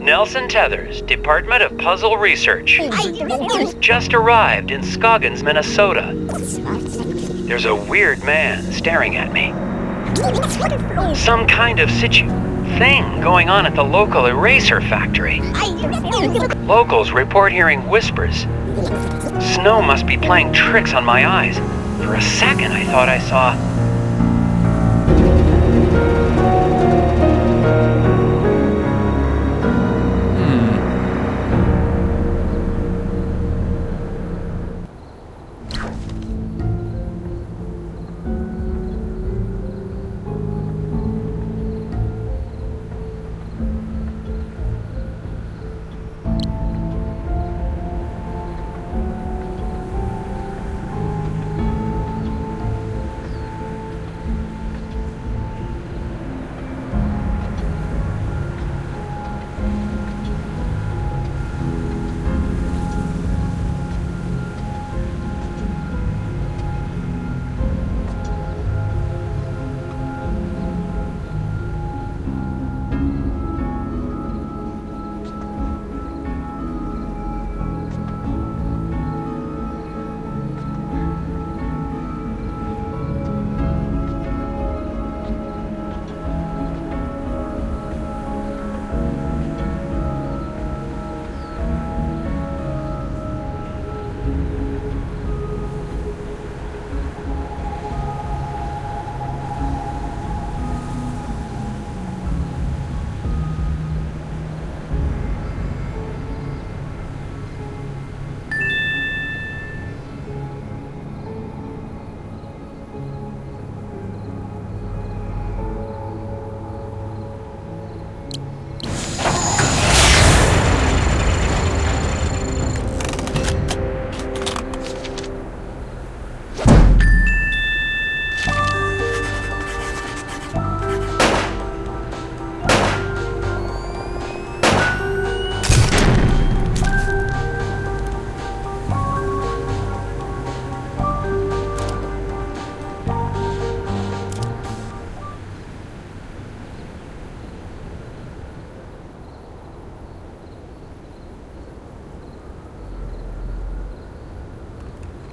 Nelson Tethers, Department of Puzzle Research. Just arrived in Scoggins, Minnesota. There's a weird man staring at me. Some kind of thing going on at the local eraser factory. Locals report hearing whispers. Snow must be playing tricks on my eyes. For a second, I thought I saw...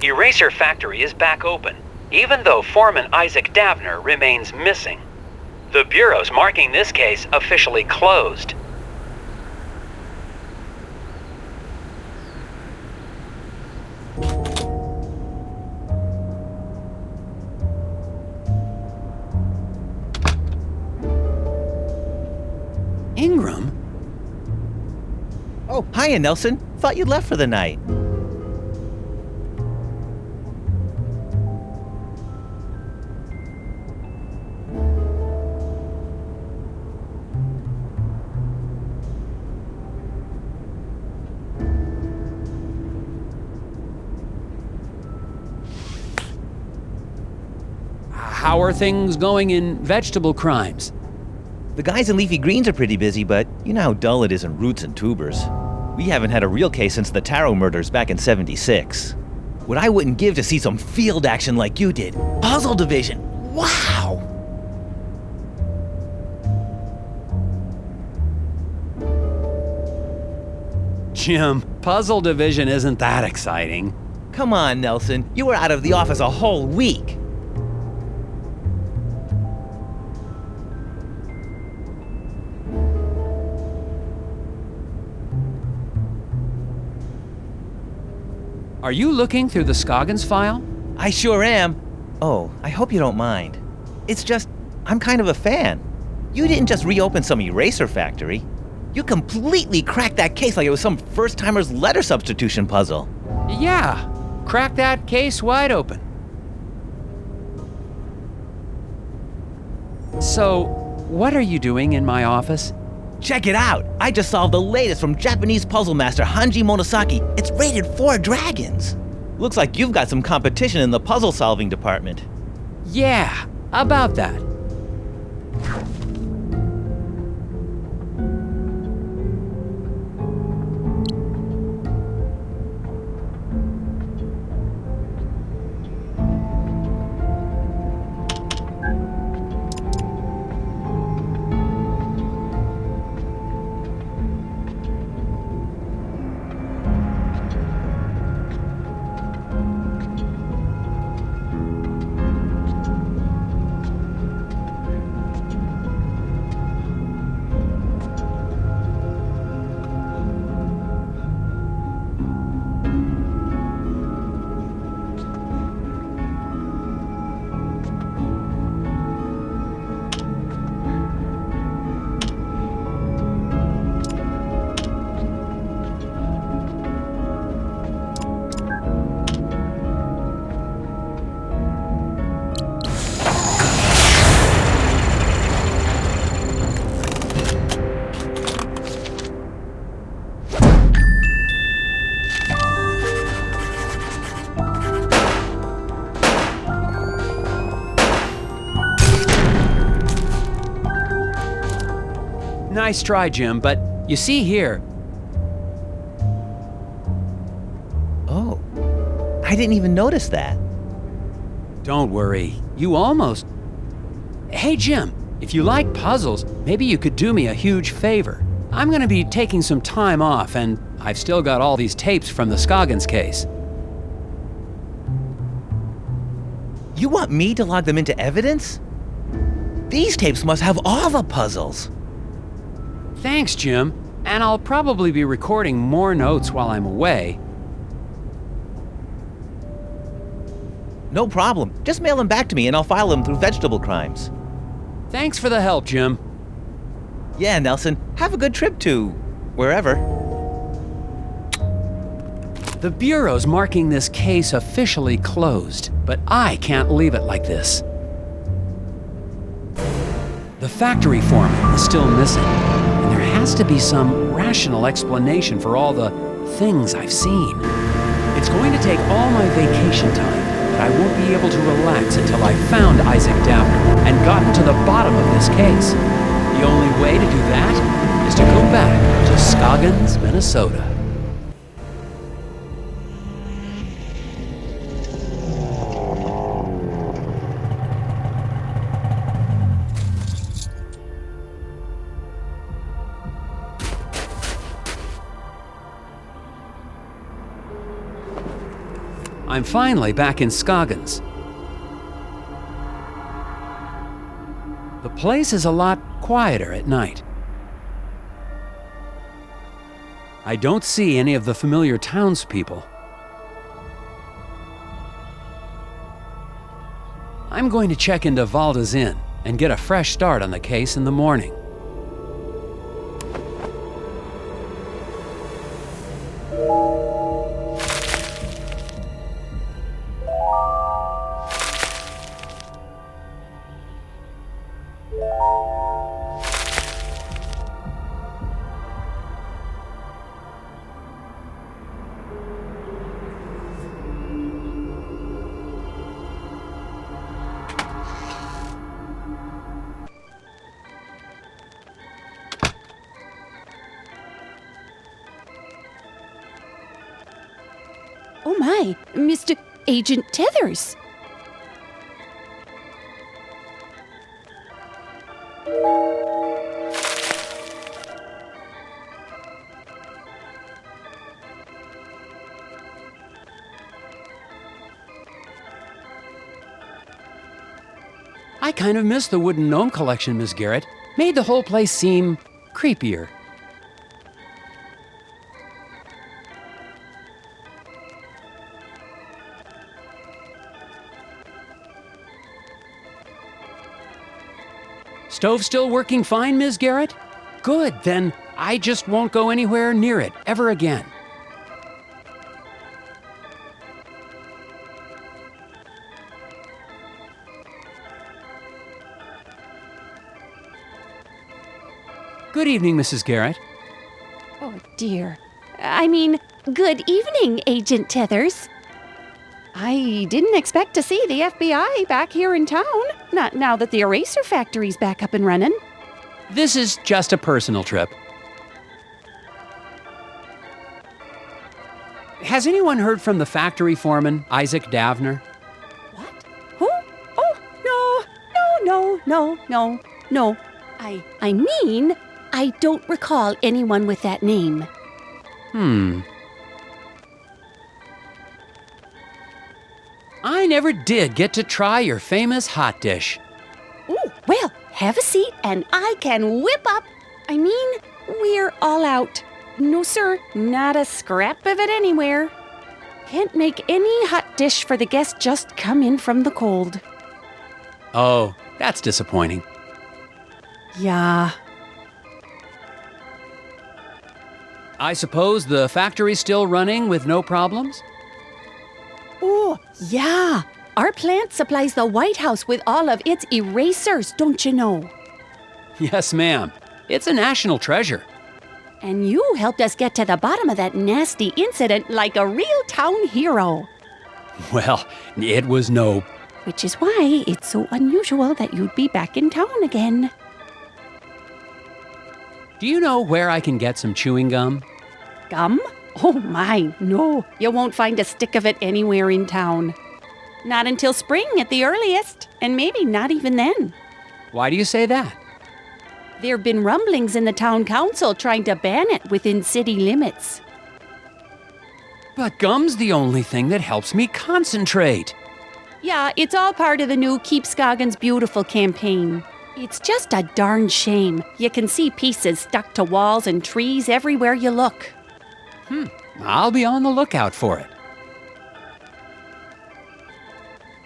Eraser Factory is back open, even though foreman Isaac Davner remains missing. The Bureau's marking this case officially closed. Ingram? Oh, hiya, Nelson. Thought you'd left for the night. How are things going in vegetable crimes? The guys in leafy greens are pretty busy, but you know how dull it is in roots and tubers. We haven't had a real case since the Taro murders back in '76. What I wouldn't give to see some field action like you did. Puzzle Division! Wow! Jim, Puzzle Division isn't that exciting. Come on, Nelson. You were out of the office a whole week. Are you looking through the Scoggins file? I sure am. Oh, I hope you don't mind. It's just, I'm kind of a fan. You didn't just reopen some eraser factory. You completely cracked that case like it was some first-timer's letter substitution puzzle. Yeah, cracked that case wide open. So, what are you doing in my office? Check it out! I just solved the latest from Japanese puzzle master Hanji Monosaki. It's rated 4 dragons. Looks like you've got some competition in the puzzle solving department. Yeah, about that. Nice try, Jim, but you see here. Oh, I didn't even notice that. Don't worry, you almost. Hey, Jim, if you like puzzles, maybe you could do me a huge favor. I'm gonna be taking some time off, and I've still got all these tapes from the Scoggins case. You want me to log them into evidence? These tapes must have all the puzzles. Thanks, Jim, and I'll probably be recording more notes while I'm away. No problem. Just mail them back to me and I'll file them through vegetable crimes. Thanks for the help, Jim. Yeah, Nelson. Have a good trip to wherever. The Bureau's marking this case officially closed, but I can't leave it like this. The factory foreman is still missing, and there has to be some rational explanation for all the things I've seen. It's going to take all my vacation time, but I won't be able to relax until I've found Isaac Downer and gotten to the bottom of this case. The only way to do that is to go back to Scoggins, Minnesota. I'm finally back in Scoggins. The place is a lot quieter at night. I don't see any of the familiar townspeople. I'm going to check into Valda's Inn and get a fresh start on the case in the morning. Oh my, Mr. Agent Tethers. I kind of missed the wooden gnome collection, Miss Garrett. Made the whole place seem creepier. Stove still working fine, Ms. Garrett? Good, then I just won't go anywhere near it ever again. Good evening, Mrs. Garrett. Oh, dear. I mean, good evening, Agent Tethers. I didn't expect to see the FBI back here in town, not now that the eraser factory's back up and running. This is just a personal trip. Has anyone heard from the factory foreman, Isaac Davner? What? Who? Oh, no. I mean, I don't recall anyone with that name. I never did get to try your famous hot dish. Ooh, well, have a seat and I can whip up. I mean, we're all out. No, sir, not a scrap of it anywhere. Can't make any hot dish for the guests just come in from the cold. Oh, that's disappointing. Yeah. I suppose the factory's still running with no problems? Oh, yeah. Our plant supplies the White House with all of its erasers, don't you know? Yes, ma'am. It's a national treasure. And you helped us get to the bottom of that nasty incident like a real town hero. Well, it was no... Which is why it's so unusual that you'd be back in town again. Do you know where I can get some chewing gum? Gum? Oh my, no. You won't find a stick of it anywhere in town. Not until spring at the earliest, and maybe not even then. Why do you say that? There have been rumblings in the town council trying to ban it within city limits. But gum's the only thing that helps me concentrate. Yeah, it's all part of the new Keep Scoggins Beautiful campaign. It's just a darn shame. You can see pieces stuck to walls and trees everywhere you look. I'll be on the lookout for it.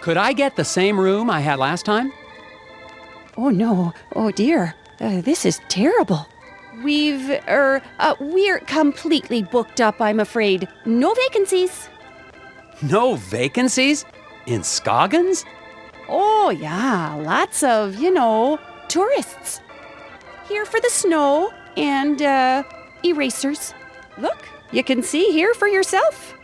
Could I get the same room I had last time? Oh no, oh dear, this is terrible. We're completely booked up, I'm afraid. No vacancies. No vacancies? In Scoggins? Oh yeah, lots of, tourists. Here for the snow and, erasers. Look, you can see here for yourself.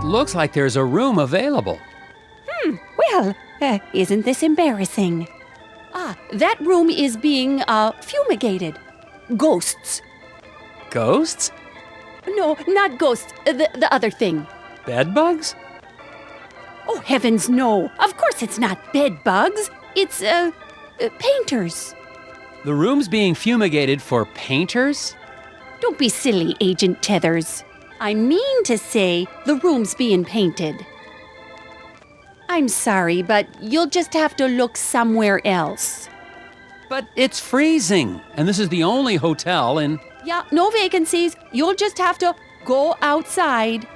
Looks like there's a room available. Well, isn't this embarrassing? That room is being, fumigated. Ghosts. Ghosts? No, not ghosts. The other thing. Bedbugs? Oh, heavens, no. Of course it's not bed bugs. It's, painters. The room's being fumigated for painters? Don't be silly, Agent Tethers. I mean to say the room's being painted. I'm sorry, but you'll just have to look somewhere else. But it's freezing, and this is the only hotel in... Yeah, no vacancies. You'll just have to go outside.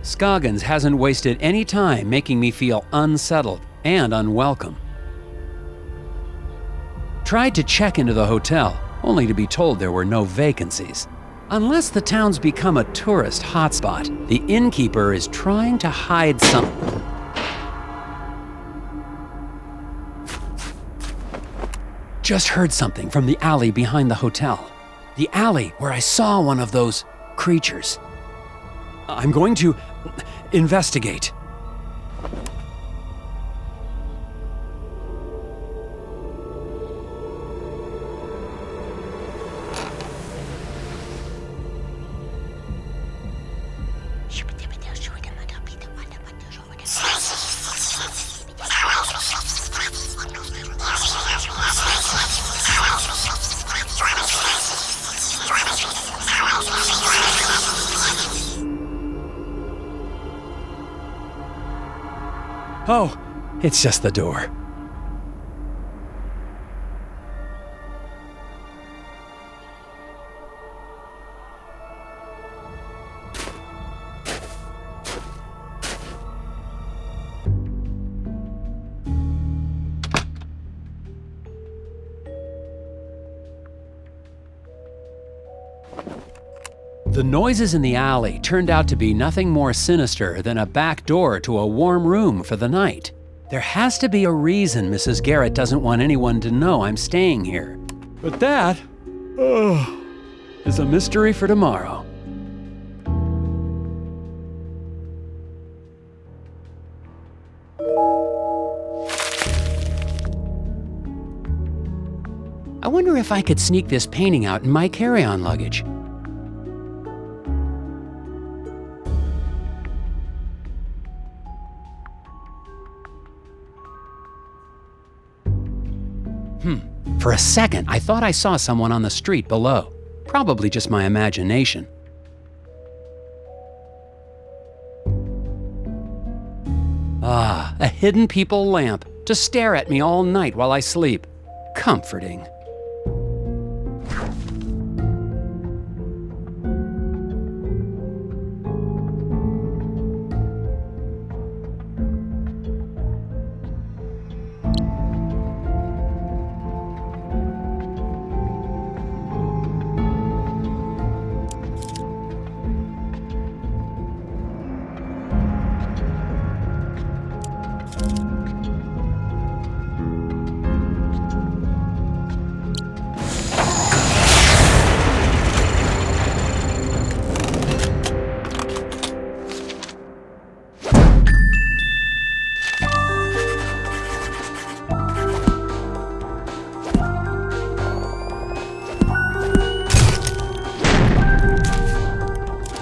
Scoggins hasn't wasted any time making me feel unsettled and unwelcome. Tried to check into the hotel, only to be told there were no vacancies. Unless the town's become a tourist hotspot, the innkeeper is trying to hide something. Just heard something from the alley behind the hotel. The alley where I saw one of those creatures. I'm going to investigate. Oh, it's just the door. The noises in the alley turned out to be nothing more sinister than a back door to a warm room for the night. There has to be a reason Mrs. Garrett doesn't want anyone to know I'm staying here. But that, is a mystery for tomorrow. I wonder if I could sneak this painting out in my carry-on luggage. For a second, I thought I saw someone on the street below. Probably just my imagination. Ah, a hidden people lamp to stare at me all night while I sleep. Comforting.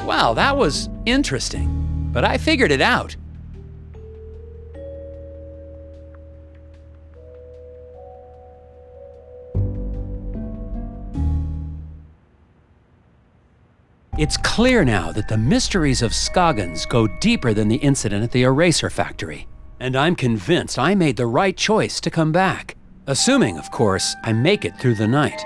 Wow, that was interesting, but I figured it out. It's clear now that the mysteries of Scoggins go deeper than the incident at the eraser factory. And I'm convinced I made the right choice to come back. Assuming, of course, I make it through the night.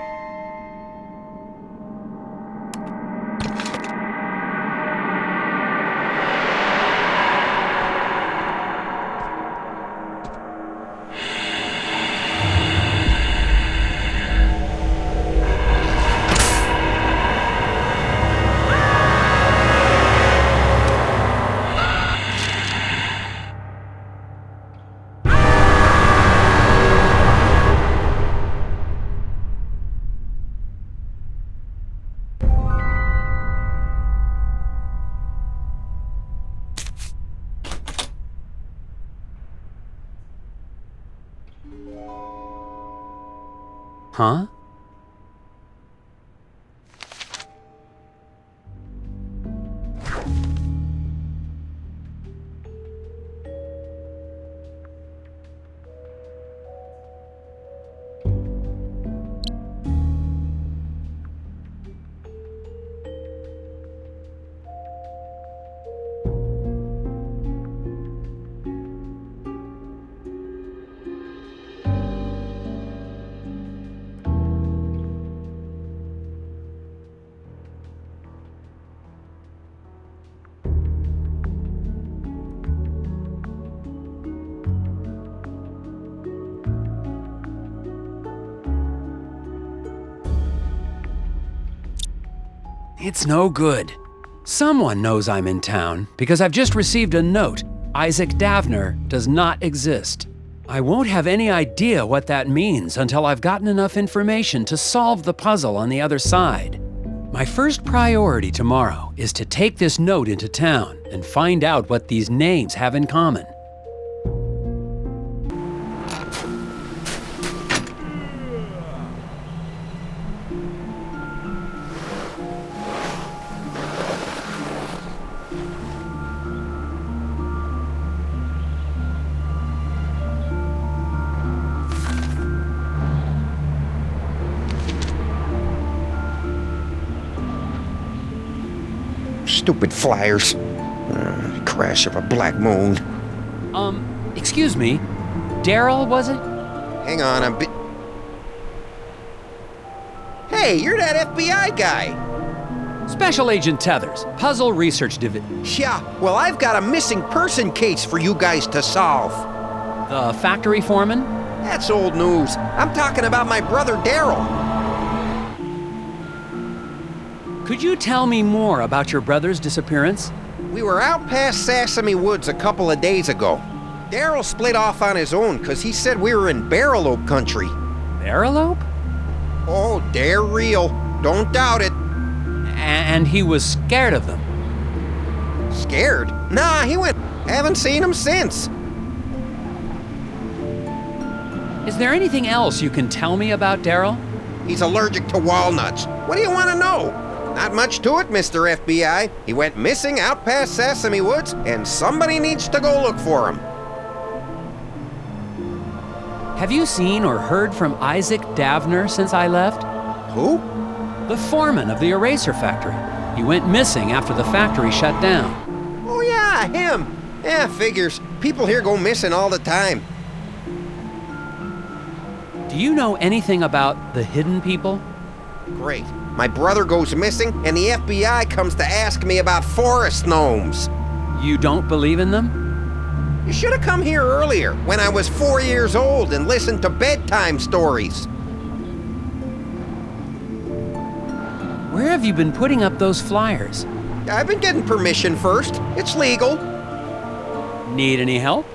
Huh? It's no good. Someone knows I'm in town because I've just received a note. Isaac Davner does not exist. I won't have any idea what that means until I've gotten enough information to solve the puzzle on the other side. My first priority tomorrow is to take this note into town and find out what these names have in common. Stupid flyers. Crash of a black moon. Excuse me. Daryl, was it? Hang on, I'm Hey, you're that FBI guy. Special Agent Tethers, Puzzle Research Division. Yeah, well, I've got a missing person case for you guys to solve. The factory foreman? That's old news. I'm talking about my brother Daryl. Could you tell me more about your brother's disappearance? We were out past Sesame Woods a couple of days ago. Daryl split off on his own because he said we were in Barrelope country. Barrelope? Oh, they're real. Don't doubt it. And he was scared of them. Scared? Nah, he went. Haven't seen him since. Is there anything else you can tell me about Daryl? He's allergic to walnuts. What do you want to know? Not much to it, Mr. FBI. He went missing out past Sesame Woods, and somebody needs to go look for him. Have you seen or heard from Isaac Davner since I left? Who? The foreman of the eraser factory. He went missing after the factory shut down. Oh yeah, him. Yeah, figures. People here go missing all the time. Do you know anything about the hidden people? Great. My brother goes missing, and the FBI comes to ask me about forest gnomes. You don't believe in them? You should have come here earlier, when I was 4 years old, and listened to bedtime stories. Where have you been putting up those flyers? I've been getting permission first. It's legal. Need any help?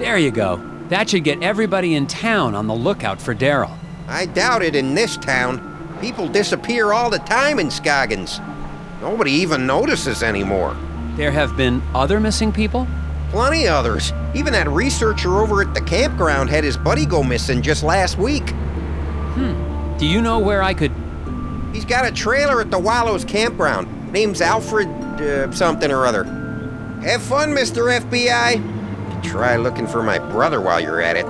There you go. That should get everybody in town on the lookout for Daryl. I doubt it in this town. People disappear all the time in Scoggins. Nobody even notices anymore. There have been other missing people? Plenty others. Even that researcher over at the campground had his buddy go missing just last week. Do you know where I could... He's got a trailer at the Wallows campground. Name's Alfred, something or other. Have fun, Mr. FBI. Try looking for my brother while you're at it.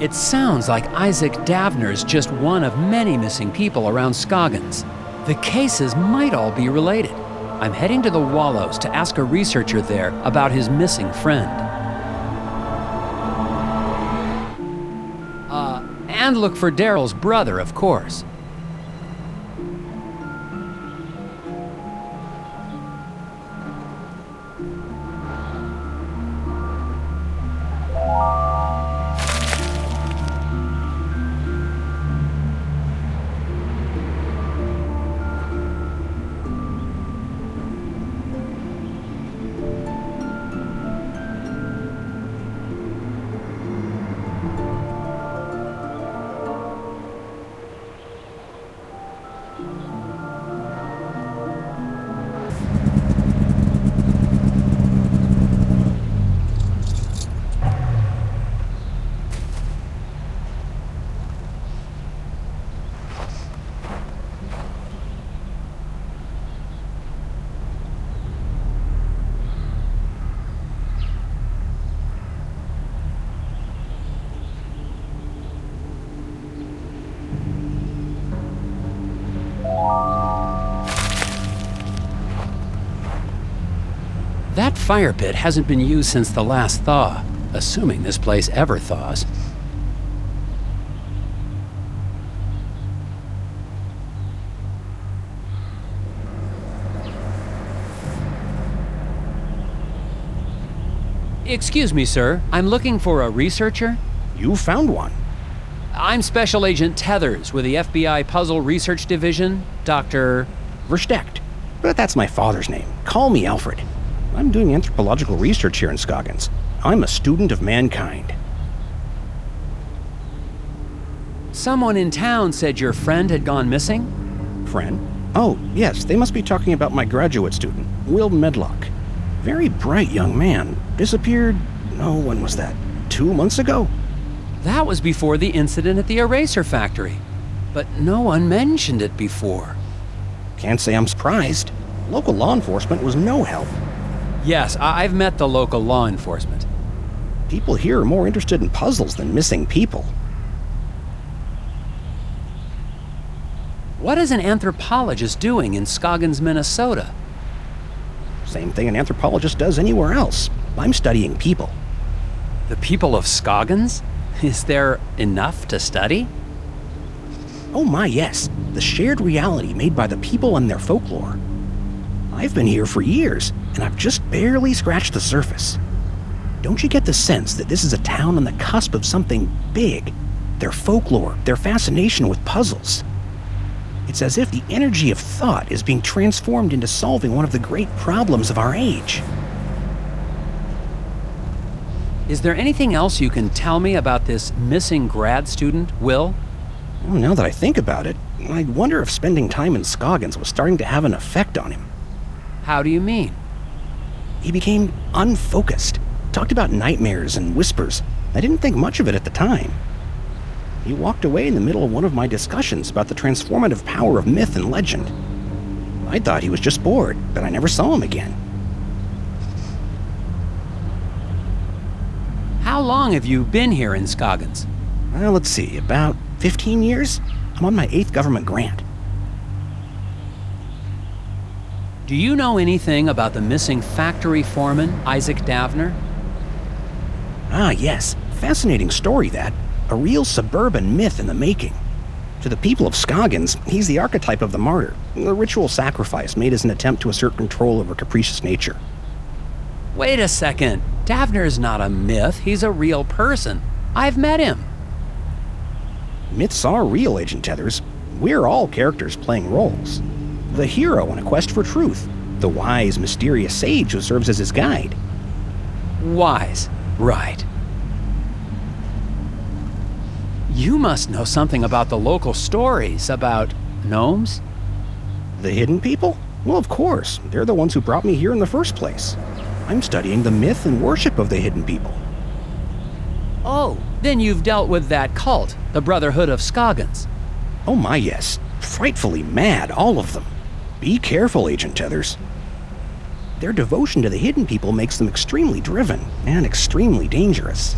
It sounds like Isaac Davner's just one of many missing people around Scoggins. The cases might all be related. I'm heading to the Wallows to ask a researcher there about his missing friend. And look for Daryl's brother, of course. That fire pit hasn't been used since the last thaw, assuming this place ever thaws. Excuse me, sir. I'm looking for a researcher. You found one. I'm Special Agent Tethers with the FBI Puzzle Research Division, Dr. Versteckt. But that's my father's name. Call me Alfred. I'm doing anthropological research here in Scoggins. I'm a student of mankind. Someone in town said your friend had gone missing? Friend? Oh, yes, they must be talking about my graduate student, Will Medlock. Very bright young man. Disappeared, when was that? 2 months ago? That was before the incident at the eraser factory. But no one mentioned it before. Can't say I'm surprised. Local law enforcement was no help. Yes, I've met the local law enforcement. People here are more interested in puzzles than missing people. What is an anthropologist doing in Scoggins, Minnesota? Same thing an anthropologist does anywhere else. I'm studying people. The people of Scoggins? Is there enough to study? Oh my, yes. The shared reality made by the people and their folklore. I've been here for years, and I've just barely scratched the surface. Don't you get the sense that this is a town on the cusp of something big? Their folklore, their fascination with puzzles. It's as if the energy of thought is being transformed into solving one of the great problems of our age. Is there anything else you can tell me about this missing grad student, Will? Well, now that I think about it, I wonder if spending time in Scoggins was starting to have an effect on him. How do you mean? He became unfocused, talked about nightmares and whispers. I didn't think much of it at the time. He walked away in the middle of one of my discussions about the transformative power of myth and legend. I thought he was just bored, but I never saw him again. How long have you been here in Scoggins? Well, let's see, about 15 years? I'm on my 8th government grant. Do you know anything about the missing factory foreman, Isaac Davner? Ah, yes. Fascinating story, that. A real suburban myth in the making. To the people of Scoggins, he's the archetype of the martyr, a ritual sacrifice made as an attempt to assert control over capricious nature. Wait a second. Davner's not a myth. He's a real person. I've met him. Myths are real, Agent Tethers. We're all characters playing roles. The hero on a quest for truth, the wise, mysterious sage who serves as his guide, Wise. Right. You must know something about the local stories about gnomes? The hidden people? Well, of course. They're the ones who brought me here in the first place. I'm studying the myth and worship of the hidden people. Oh, then you've dealt with that cult, the Brotherhood of Scoggins. Oh my, yes. Frightfully mad, all of them. Be careful, Agent Tethers. Their devotion to the hidden people makes them extremely driven and extremely dangerous.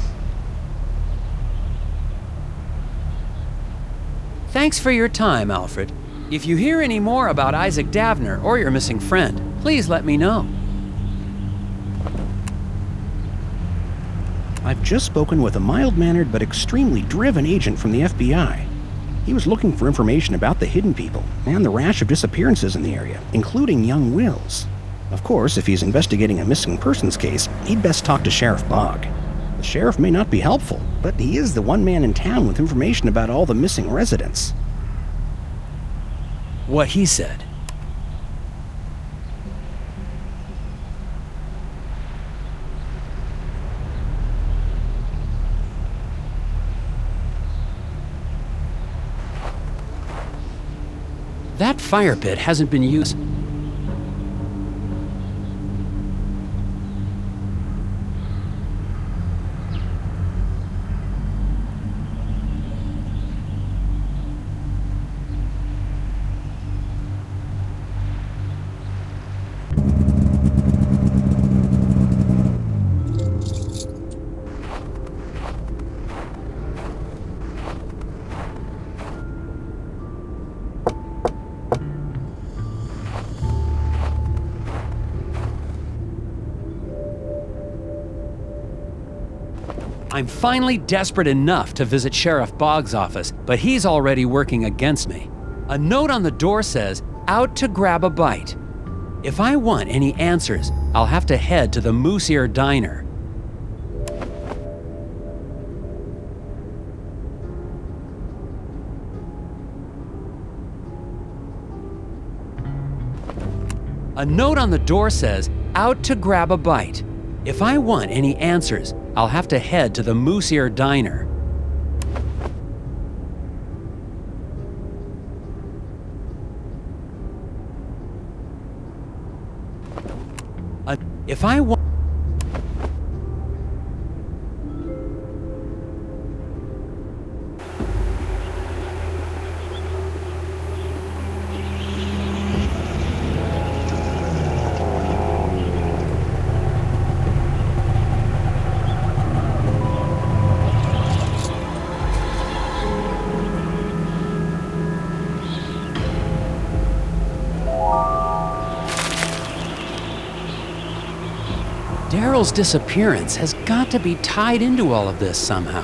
Thanks for your time, Alfred. If you hear any more about Isaac Davner or your missing friend, please let me know. I've just spoken with a mild-mannered but extremely driven agent from the FBI. He was looking for information about the hidden people and the rash of disappearances in the area, including young Wills. Of course, if he's investigating a missing persons case, he'd best talk to Sheriff Bogg. The sheriff may not be helpful, but he is the one man in town with information about all the missing residents. What he said. That fire pit hasn't been used. I'm finally desperate enough to visit Sheriff Boggs' office, but he's already working against me. A note on the door says, "Out to grab a bite." If I want any answers, I'll have to head to the Moose Ear Diner. A note on the door says, "Out to grab a bite." If I want any answers, I'll have to head to the Moose Ear Diner. If I want... Daryl's disappearance has got to be tied into all of this somehow.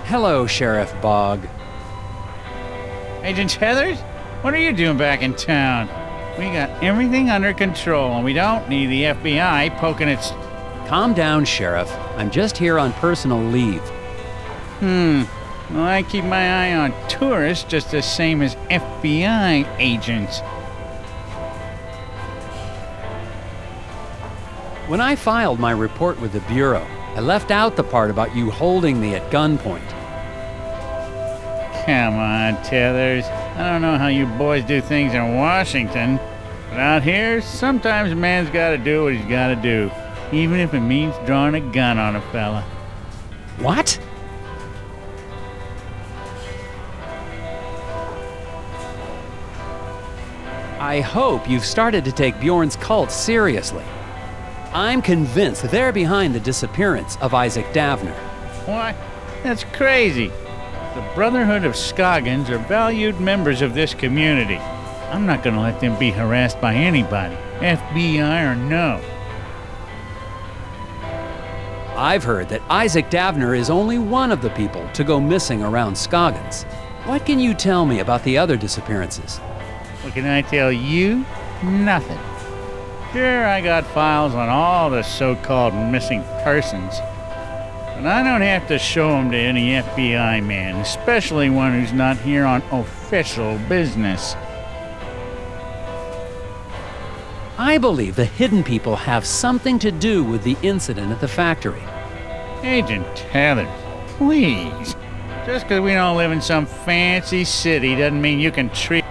Hello, Sheriff Bog. Agent Tethers, what are you doing back in town? We got everything under control, and we don't need the FBI poking its... Calm down, Sheriff. I'm just here on personal leave. Well, I keep my eye on tourists just the same as FBI agents. When I filed my report with the Bureau, I left out the part about you holding me at gunpoint. Come on, Tethers. I don't know how you boys do things in Washington, but out here, sometimes a man's gotta do what he's gotta do, even if it means drawing a gun on a fella. What? I hope you've started to take Bjorn's cult seriously. I'm convinced they're behind the disappearance of Isaac Davner. What? That's crazy. The Brotherhood of Scoggins are valued members of this community. I'm not gonna let them be harassed by anybody, FBI or no. I've heard that Isaac Davner is only one of the people to go missing around Scoggins. What can you tell me about the other disappearances? What can I tell you? Nothing. Sure, I got files on all the so-called missing persons, but I don't have to show them to any FBI man, especially one who's not here on official business. I believe the hidden people have something to do with the incident at the factory. Agent Tethers, please. Just because we don't live in some fancy city doesn't mean you can treat...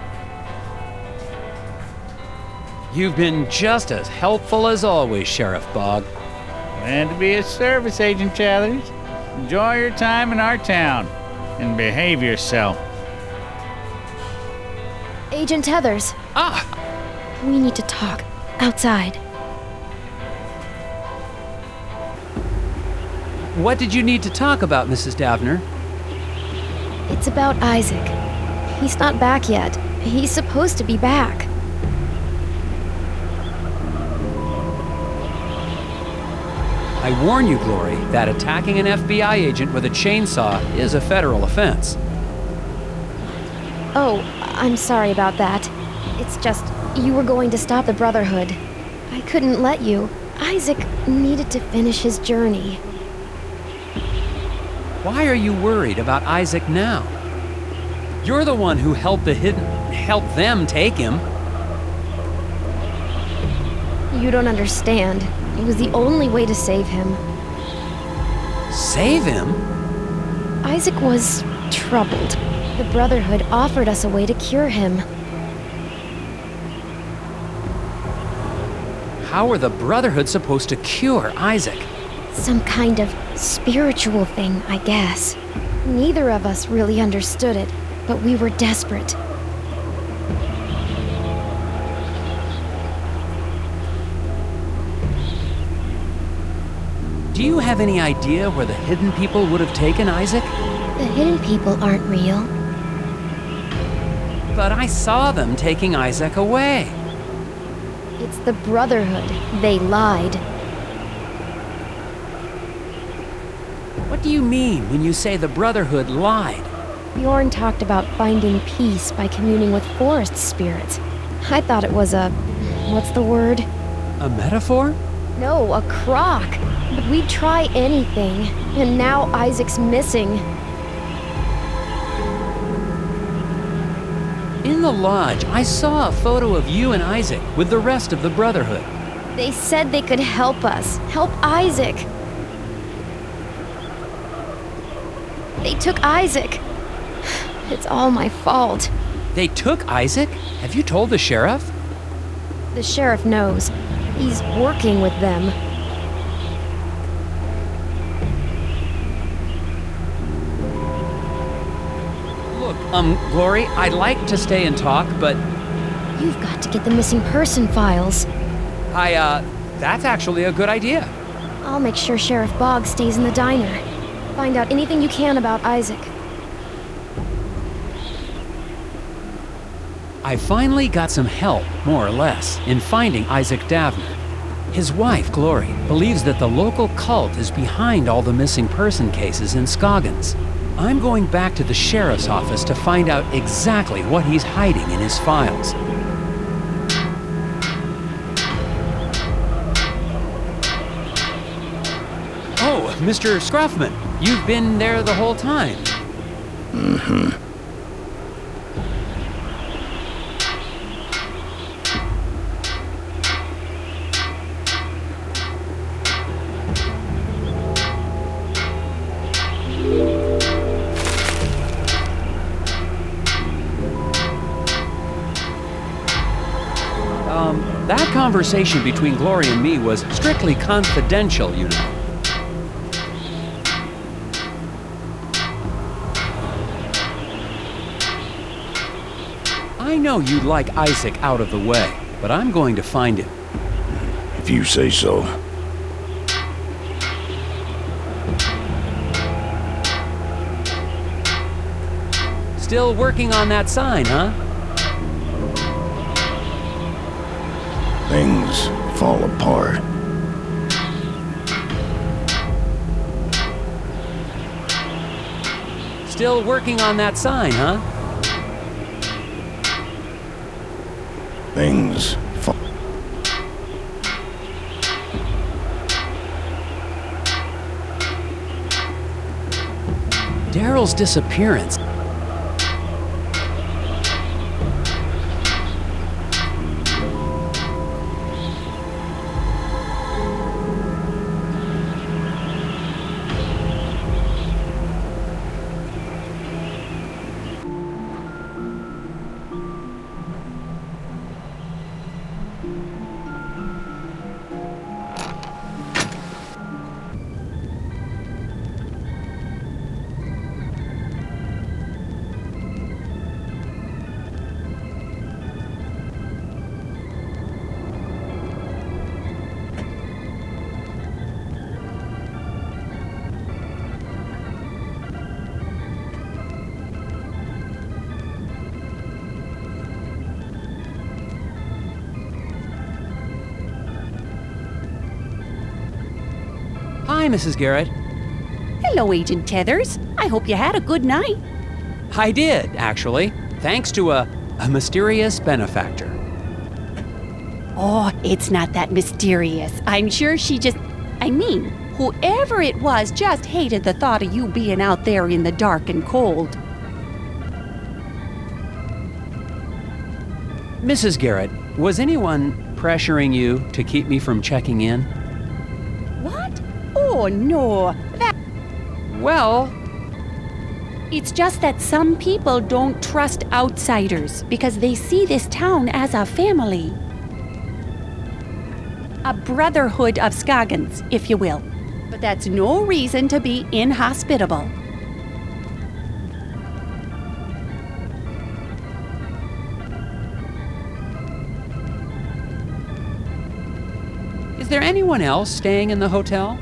You've been just as helpful as always, Sheriff Bog. Glad to be of service, Agent Tethers. Enjoy your time in our town and behave yourself. Agent Tethers, Ah! we need to talk. Outside. What did you need to talk about, Mrs. Davner? It's about Isaac. He's not back yet. He's supposed to be back. I warn you, Glory, that attacking an FBI agent with a chainsaw is a federal offense. Oh, I'm sorry about that. It's just, you were going to stop the Brotherhood. I couldn't let you. Isaac needed to finish his journey. Why are you worried about Isaac now? You're the one who helped them take him. You don't understand. It was the only way to save him. Save him? Isaac was troubled. The Brotherhood offered us a way to cure him. How are the Brotherhood supposed to cure Isaac? Some kind of spiritual thing, I guess. Neither of us really understood it, but we were desperate. Do you have any idea where the hidden people would have taken Isaac? The hidden people aren't real. But I saw them taking Isaac away. It's the Brotherhood. They lied. What do you mean when you say the Brotherhood lied? Bjorn talked about finding peace by communing with forest spirits. I thought it was a... what's the word? A metaphor? No, a crock. But we'd try anything. And now Isaac's missing. In the lodge, I saw a photo of you and Isaac with the rest of the Brotherhood. They said they could help us. Help Isaac. They took Isaac. It's all my fault. They took Isaac? Have you told the sheriff? The sheriff knows. He's working with them. Look, Glory, I'd like to stay and talk, but You've got to get the missing person files. that's actually a good idea. I'll make sure Sheriff Bogg stays in the diner. Find out anything you can about Isaac. I finally got some help, more or less, in finding Isaac Davner. His wife, Glory, believes that the local cult is behind all the missing person cases in Scoggins. I'm going back to the sheriff's office to find out exactly what he's hiding in his files. Oh, Mr. Scruffman, you've been there the whole time. Mm-hmm. That conversation between Gloria and me was strictly confidential, you know. I know you'd like Isaac out of the way, but I'm going to find him. If you say so. Still working on that sign, huh? Things fall apart. Still working on that sign, huh? Things fall. Daryl's disappearance. Hi, Mrs. Garrett. Hello, Agent Tethers. I hope you had a good night. I did, actually, thanks to a mysterious benefactor. Oh, it's not that mysterious. I'm sure she just... whoever it was just hated the thought of you being out there in the dark and cold. Mrs. Garrett, was anyone pressuring you to keep me from checking in? What? Oh, no. Well, It's just that some people don't trust outsiders because they see this town as a family. A brotherhood of Scoggins, if you will. But that's no reason to be inhospitable. is there anyone else staying in the hotel?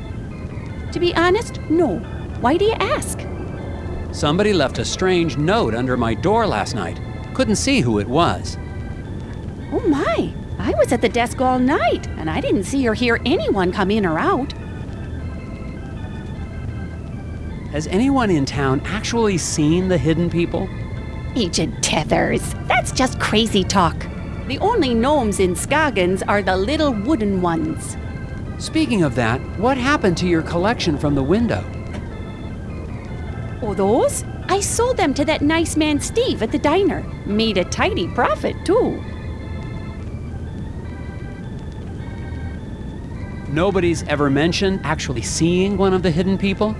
To be honest, no. Why do you ask? Somebody left a strange note under my door last night. Couldn't see who it was. Oh my, I was at the desk all night, and I didn't see or hear anyone come in or out. Has anyone in town actually seen the hidden people? Agent Tethers, that's just crazy talk. The only gnomes in Scoggins are the little wooden ones. Speaking of that, what happened to your collection from the window? Oh, those? I sold them to that nice man Steve at the diner. Made a tidy profit, too. Nobody's ever mentioned actually seeing one of the hidden people?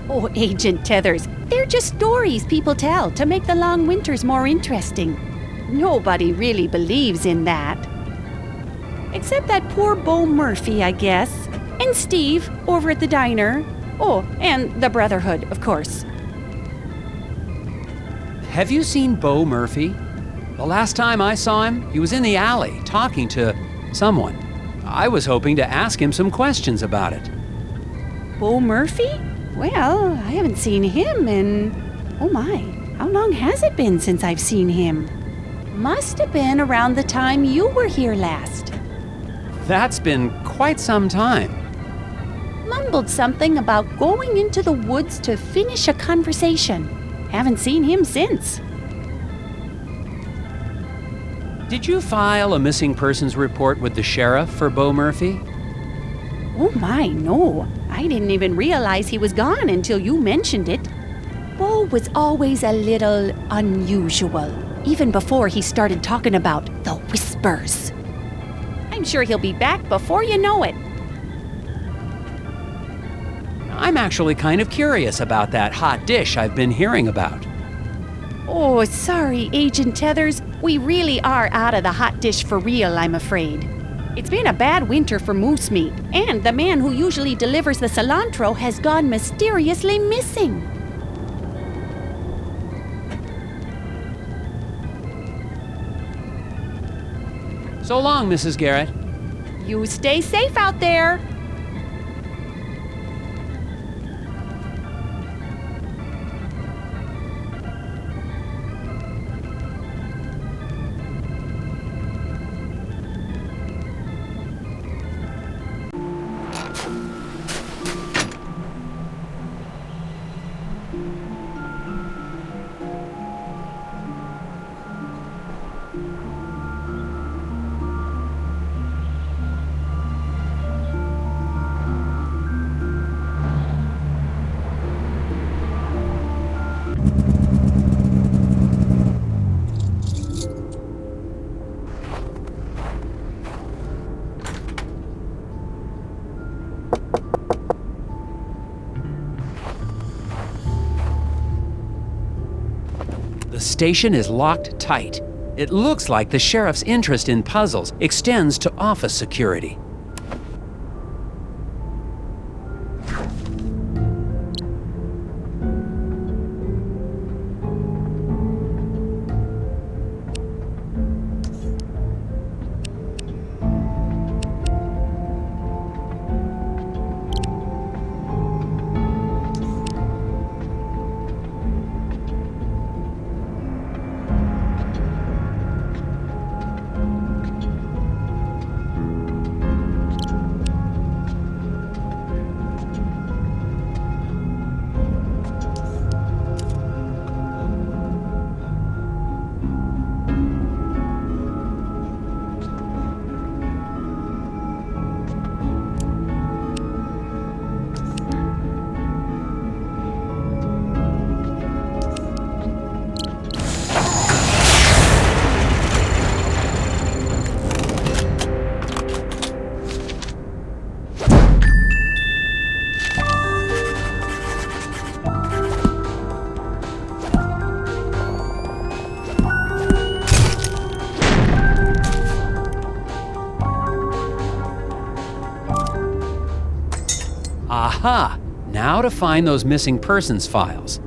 Oh, Agent Tethers, they're just stories people tell to make the long winters more interesting. Nobody really believes in that. Except that poor Bo Murphy, I guess. And Steve, over at the diner. Oh, and the Brotherhood, of course. Have you seen Bo Murphy? The last time I saw him, he was in the alley talking to someone. I was hoping to ask him some questions about it. Bo Murphy? Well, I haven't seen him in... Oh my, how long has it been since I've seen him? Must have been around the time you were here last. That's been quite some time. Mumbled something about going into the woods to finish a conversation. Haven't seen him since. Did you file a missing persons report with the sheriff for Bo Murphy? Oh my, no. I didn't even realize he was gone until you mentioned it. Bo was always a little unusual, even before he started talking about the whispers. I'm sure he'll be back before you know it. I'm actually kind of curious about that hot dish I've been hearing about. Oh, sorry, Agent Tethers. We really are out of the hot dish for real, I'm afraid. It's been a bad winter for moose meat, and the man who usually delivers the cilantro has gone mysteriously missing. So long, Mrs. Garrett. You stay safe out there. The station is locked tight. It looks like the sheriff's interest in puzzles extends to office security. Aha! Now to find those missing persons files.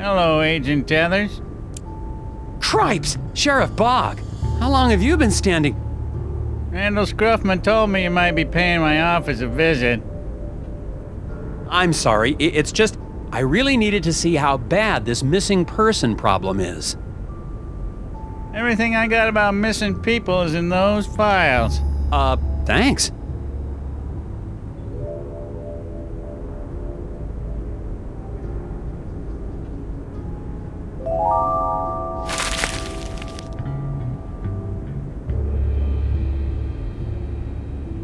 Hello, Agent Tethers. Cripes! Sheriff Bog! How long have you been standing? Randall Scruffman told me you might be paying my office a visit. I'm sorry, it's just I really needed to see how bad this missing person problem is. Everything I got about missing people is in those files. Thanks.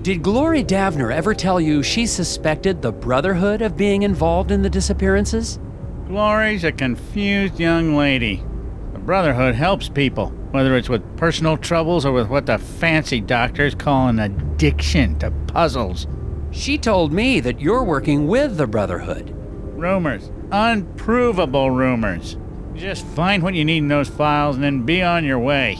Did Glory Davner ever tell you she suspected the Brotherhood of being involved in the disappearances? Glory's a confused young lady. The Brotherhood helps people, whether it's with personal troubles or with what the fancy doctors call an addiction to puzzles. She told me that you're working with the Brotherhood. Rumors. Unprovable rumors. Just find what you need in those files and then be on your way.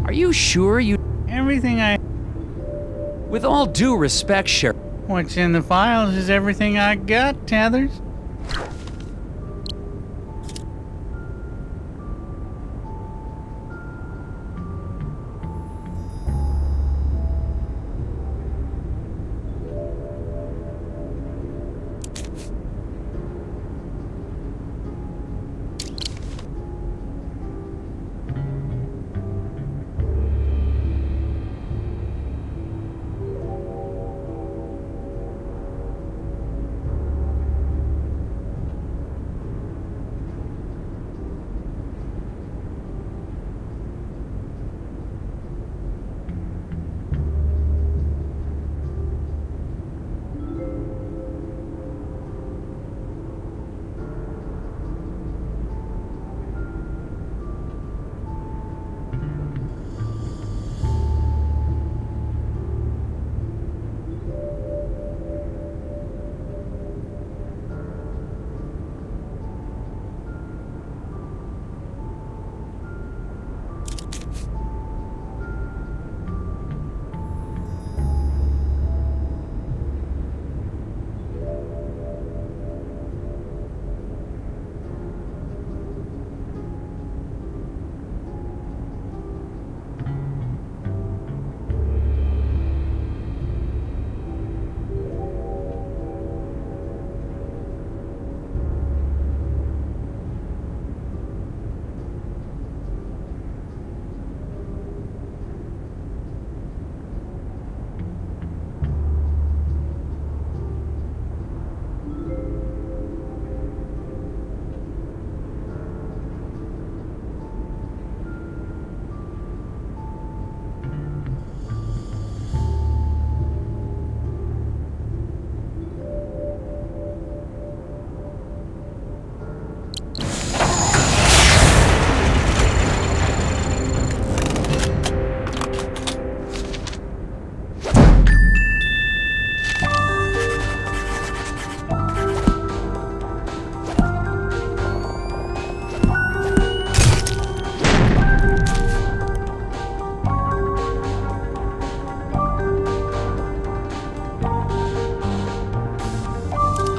Are you sure you... Everything I... With all due respect, Sheriff... What's in the files is everything I got, Tethers.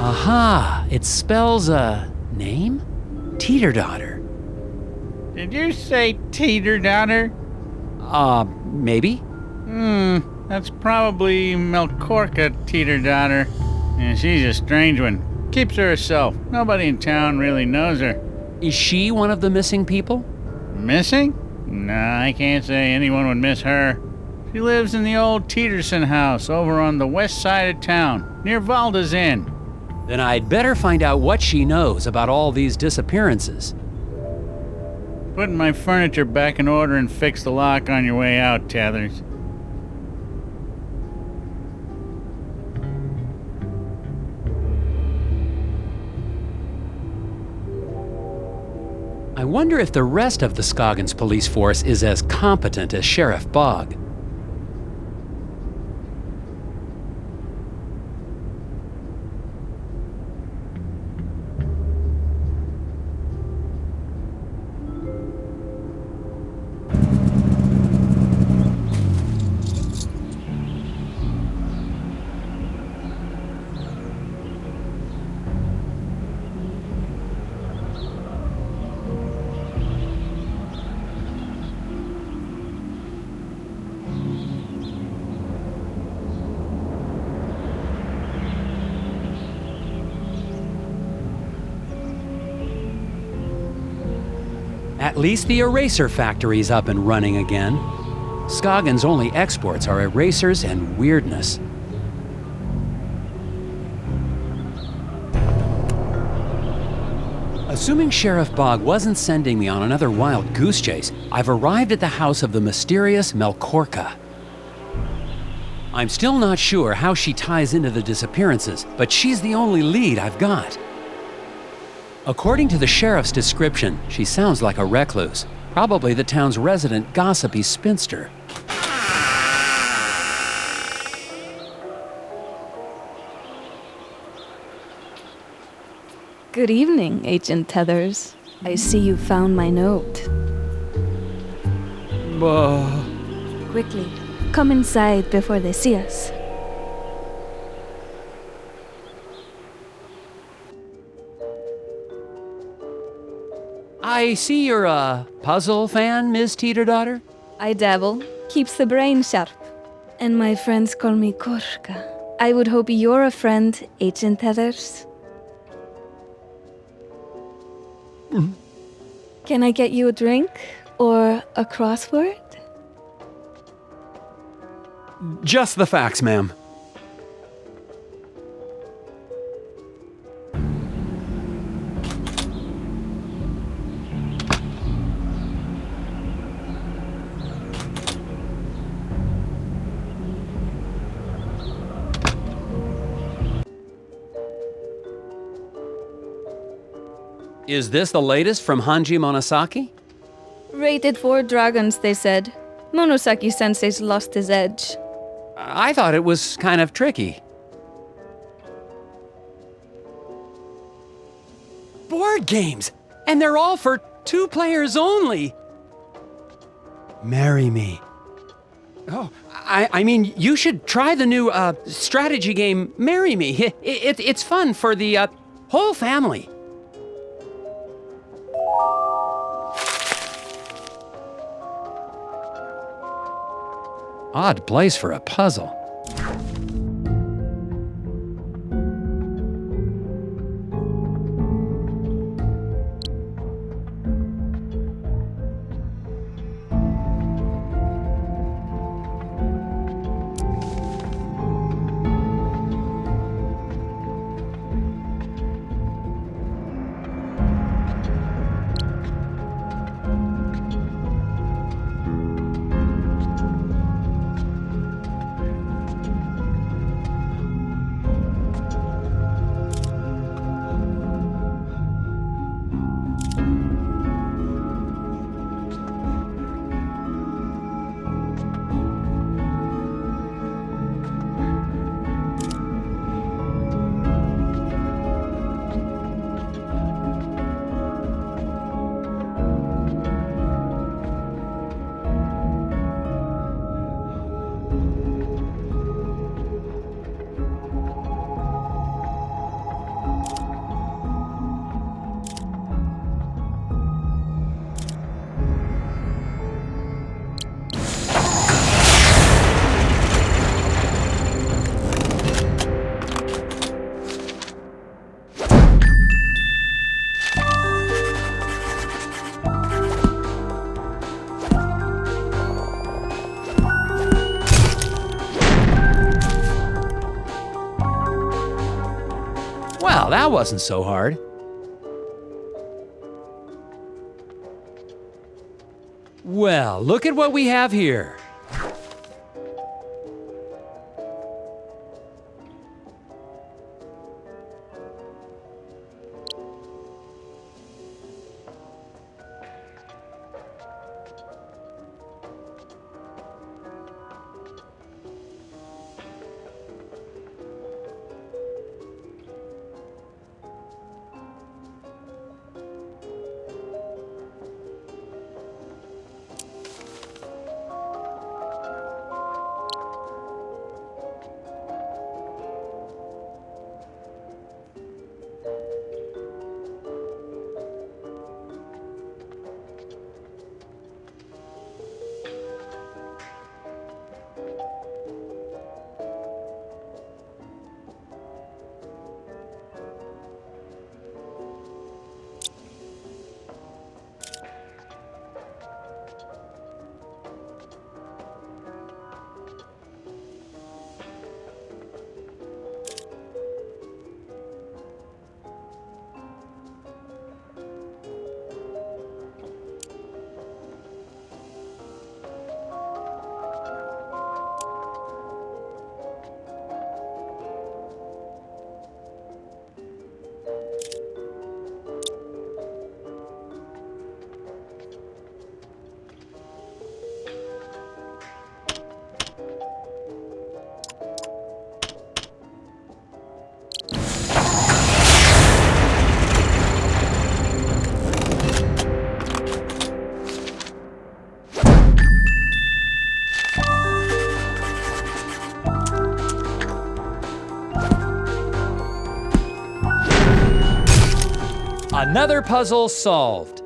Aha! It spells a name? Teeter-daughter. Did you say teeter-daughter? Maybe? That's probably Melcorca teeter-daughter. And she's a strange one. Keeps her herself. Nobody in town really knows her. Is she one of the missing people? Missing? Nah, I can't say anyone would miss her. She lives in the old Teeterson house over on the west side of town, near Valda's Inn. Then I'd better find out what she knows about all these disappearances. Putting my furniture back in order and fix the lock on your way out, Tethers. I wonder if the rest of the Scoggins police force is as competent as Sheriff Bog. At least the eraser factory's up and running again. Scoggins' only exports are erasers and weirdness. Assuming Sheriff Bog wasn't sending me on another wild goose chase, I've arrived at the house of the mysterious Melkorka. I'm still not sure how she ties into the disappearances, but she's the only lead I've got. According to the sheriff's description, she sounds like a recluse, probably the town's resident gossipy spinster. Good evening, Agent Tethers. I see you found my note. Quickly, come inside before they see us. I see you're a puzzle fan, Ms. Teeter-Daughter? I dabble. Keeps the brain sharp. And my friends call me Korka. I would hope you're a friend, Agent Tethers. Can I get you a drink? Or a crossword? Just the facts, ma'am. Is this the latest from Hanji Monosaki? Rated 4 dragons, they said. Monosaki-sensei's lost his edge. I thought it was kind of tricky. Board games! And they're all for 2 players only! Marry me. Oh, I mean, you should try the new strategy game, Marry Me. It's fun for the whole family. Odd place for a puzzle. Well, that wasn't so hard. Well, look at what we have here. Another puzzle solved.